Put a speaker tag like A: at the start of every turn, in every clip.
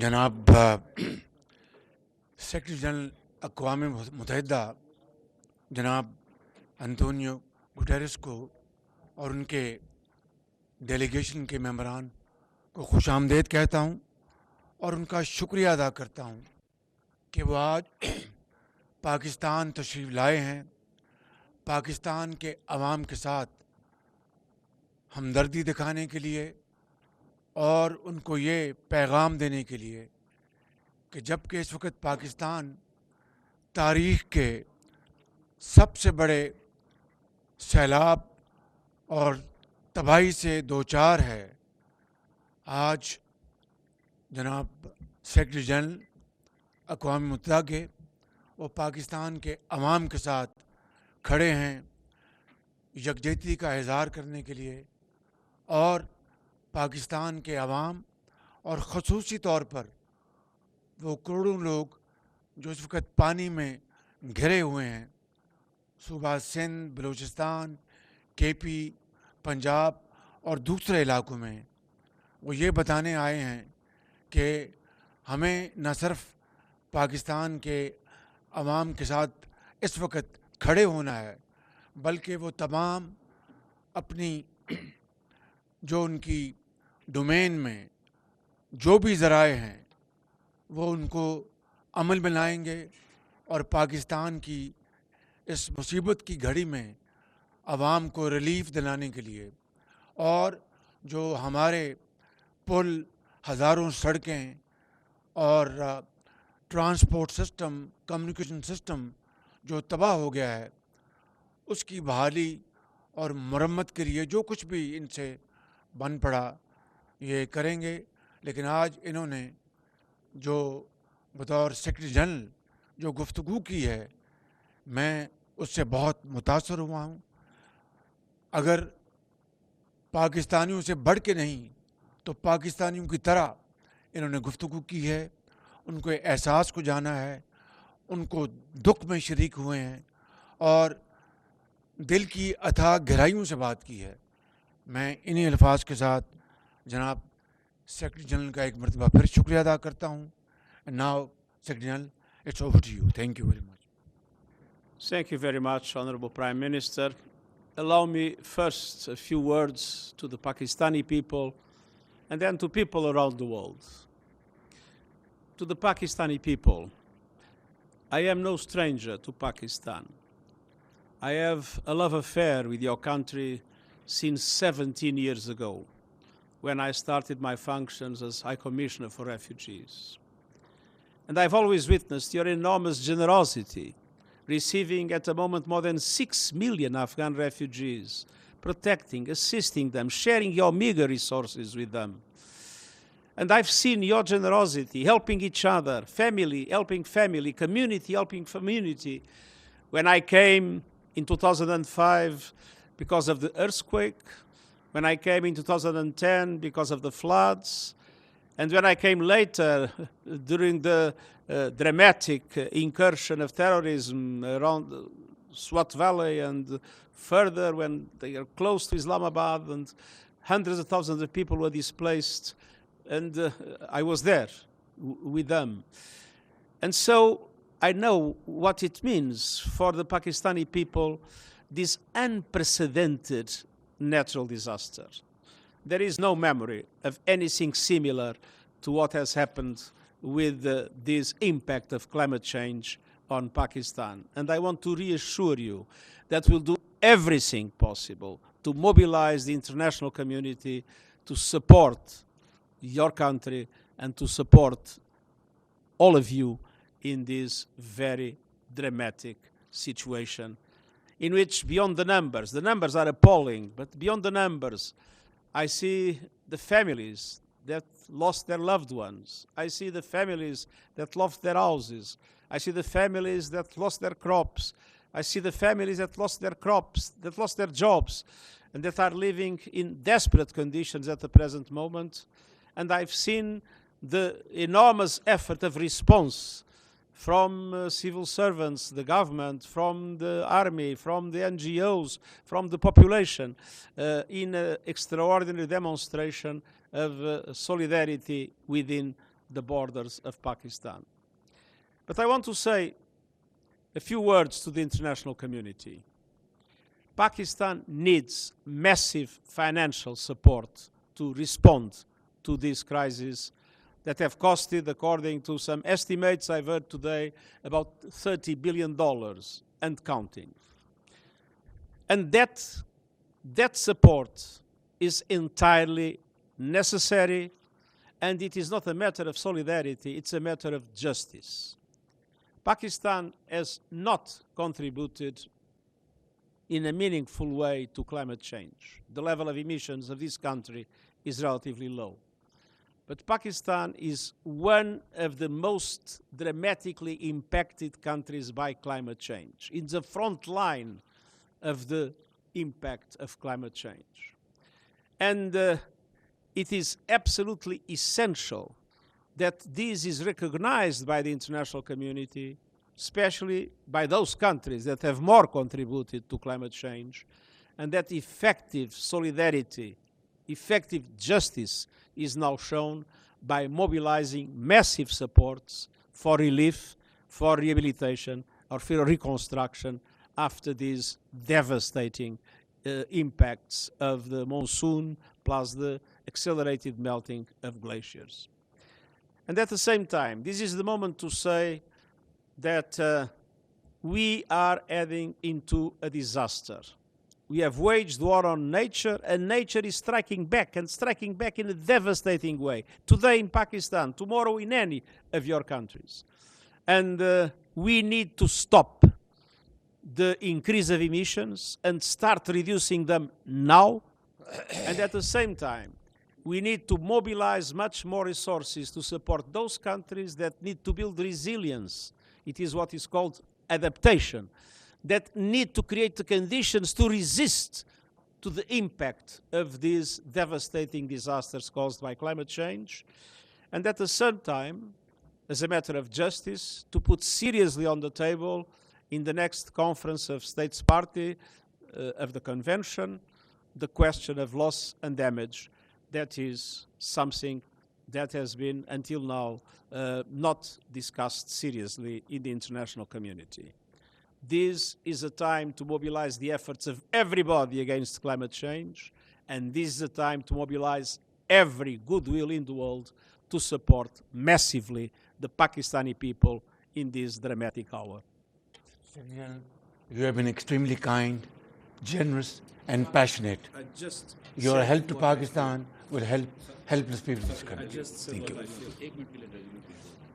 A: جناب secretary general اقوام متحدہ جناب انطونیو گٹیرس کو اور ان کے ڈیلیگیشن کے ممبران کو خوش آمدید کہتا ہوں اور ان کا شکریہ ادا کرتا ہوں کہ وہ آج پاکستان تشریف لائے ہیں، پاکستان کے عوام کے ساتھ ہمدردی دکھانے کے لیے اور ان کو یہ پیغام دینے کے لیے کہ جب کہ اس وقت پاکستان تاریخ کے سب سے بڑے سیلاب اور تباہی سے دوچار ہے، آج جناب سیکرٹری جنرل اقوام متحدہ کے وہ پاکستان کے عوام کے ساتھ کھڑے ہیں یکجہتی کا اظہار کرنے کے لیے، اور پاکستان کے عوام اور خصوصی طور پر وہ کروڑوں لوگ جو اس وقت پانی میں گھرے ہوئے ہیں، صوبہ سندھ، بلوچستان، کے پی، پنجاب اور دوسرے علاقوں میں، وہ یہ بتانے آئے ہیں کہ ہمیں نہ صرف پاکستان کے عوام کے ساتھ اس وقت کھڑے ہونا ہے، بلکہ وہ تمام اپنی جو ان کی ڈومین میں جو بھی ذرائع ہیں وہ ان کو عمل میں لائیں گے، اور پاکستان کی اس مصیبت کی گھڑی میں عوام کو ریلیف دلانے کے لیے، اور جو ہمارے پل، ہزاروں سڑکیں اور ٹرانسپورٹ سسٹم، کمیونیکیشن سسٹم جو تباہ ہو گیا ہے، اس کی بحالی اور مرمت کے لیے جو کچھ بھی ان سے بن پڑا یہ کریں گے۔ لیکن آج انہوں نے جو بطور سیکرٹری جنرل جو گفتگو کی ہے، میں اس سے بہت متاثر ہوا ہوں۔ اگر پاکستانیوں سے بڑھ کے نہیں تو پاکستانیوں کی طرح انہوں نے گفتگو کی ہے، ان کو احساس کو جانا ہے، ان کو دکھ میں شریک ہوئے ہیں اور دل کی اتھاہ گہرائیوں سے بات کی ہے۔ میں انہی الفاظ کے ساتھ جناب سیکرٹری جنرل کا ایک مرتبہ پھر شکریہ ادا کرتا ہوں۔ Now secretary general, it's over to you. Thank you very much.
B: Thank you very much, Honorable Prime Minister. Allow me first a few words to the Pakistani people and then to people around the world. To the Pakistani people, I am no stranger to Pakistan. I have a love affair with your country since 17 years ago, when I started my functions as High Commissioner for Refugees. And I've always witnessed your enormous generosity, receiving at the moment more than 6 million Afghan refugees, protecting, assisting them, sharing your meager resources with them. And I've seen your generosity, helping each other, family helping family, community helping community. When I came in 2005 because of the earthquake, when I came in 2010 because of the floods, and when I came later during the dramatic incursion of terrorism around Swat Valley and further when they are close to Islamabad and hundreds of thousands of people were displaced, and I was there with them. And so I know what it means for the Pakistani people, this unprecedented natural disaster. There is no memory of anything similar to what has happened with this impact of climate change on Pakistan. And I want to reassure you that we'll do everything possible to mobilize the international community to support your country and to support all of you in this very dramatic situation, in which beyond the numbers are appalling, but beyond the numbers, I see the families that lost their loved ones. I see the families that lost their houses. I see the families that lost their crops. I see the families that lost their crops, that lost their jobs, and that are living in desperate conditions at the present moment. And I've seen the enormous effort of response from civil servants, the government, from the army, from the NGOs, from the population, in an extraordinary demonstration of solidarity within the borders of Pakistan. But I want to say a few words to the international community. Pakistan needs massive financial support to respond to this crisis that have costed, according to some estimates I've heard today, about $30 billion and counting. And that support is entirely necessary, and it is not a matter of solidarity, it's a matter of justice. Pakistan has not contributed in a meaningful way to climate change. The level of emissions of this country is relatively low. But Pakistan is one of the most dramatically impacted countries by climate change, in the front line of the impact of climate change. And it is absolutely essential that this is recognized by the international community, especially by those countries that have more contributed to climate change, and that effective solidarity, effective justice is now shown by mobilizing massive supports for relief, for rehabilitation, or for reconstruction after these devastating impacts of the monsoon plus the accelerated melting of glaciers. And at the same time, this is the moment to say that we are heading into a disaster. We have waged war on nature, and nature is striking back, and striking back in a devastating way. Today in Pakistan, tomorrow in any of your countries. And we need to stop the increase of emissions and start reducing them now. And at the same time, we need to mobilize much more resources to support those countries that need to build resilience. It is what is called adaptation, that need to create the conditions to resist to the impact of these devastating disasters caused by climate change. And at the same time, as a matter of justice, to put seriously on the table in the next Conference of States Party of the Convention, the question of loss and damage. That is something that has been, until now, not discussed seriously in the international community. This is a time to mobilize the efforts of everybody against climate change, and this is a time to mobilize every goodwill in the world to support massively the Pakistani people in this dramatic hour.
A: You have been extremely kind, generous, and passionate. Your help to Pakistan will help helpless people in this country.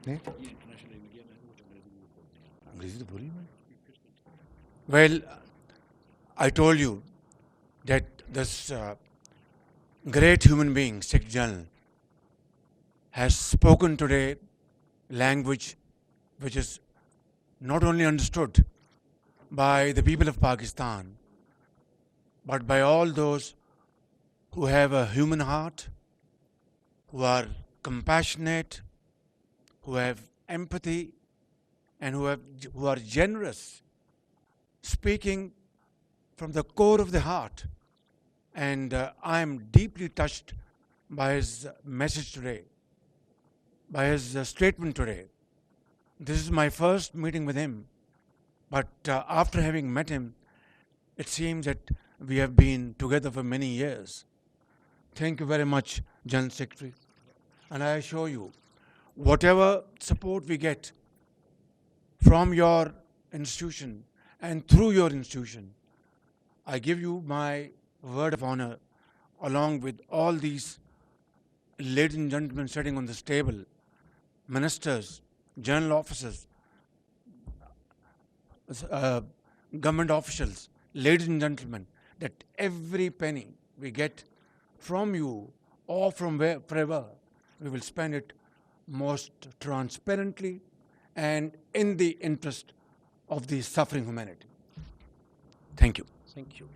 A: Thank you. Well, I told you that this great human being, Sikh General, has spoken today language which is not only understood by the people of Pakistan, but by all those who have a human heart, who are compassionate, who have empathy, and who are generous, speaking from the core of the heart. And I am deeply touched by his message today, by his statement today. This is my first meeting with him, but after having met him, it seems that we have been together for many years. Thank you very much, General Secretary. And I assure you, whatever support we get from your institution and through your institution, I give you my word of honor, along with all these ladies and gentlemen sitting on this table, ministers, general officers, government officials, ladies and gentlemen, that every penny we get from you or from wherever, we will spend it most transparently and in the interest of the suffering humanity. Thank you.
B: Thank you.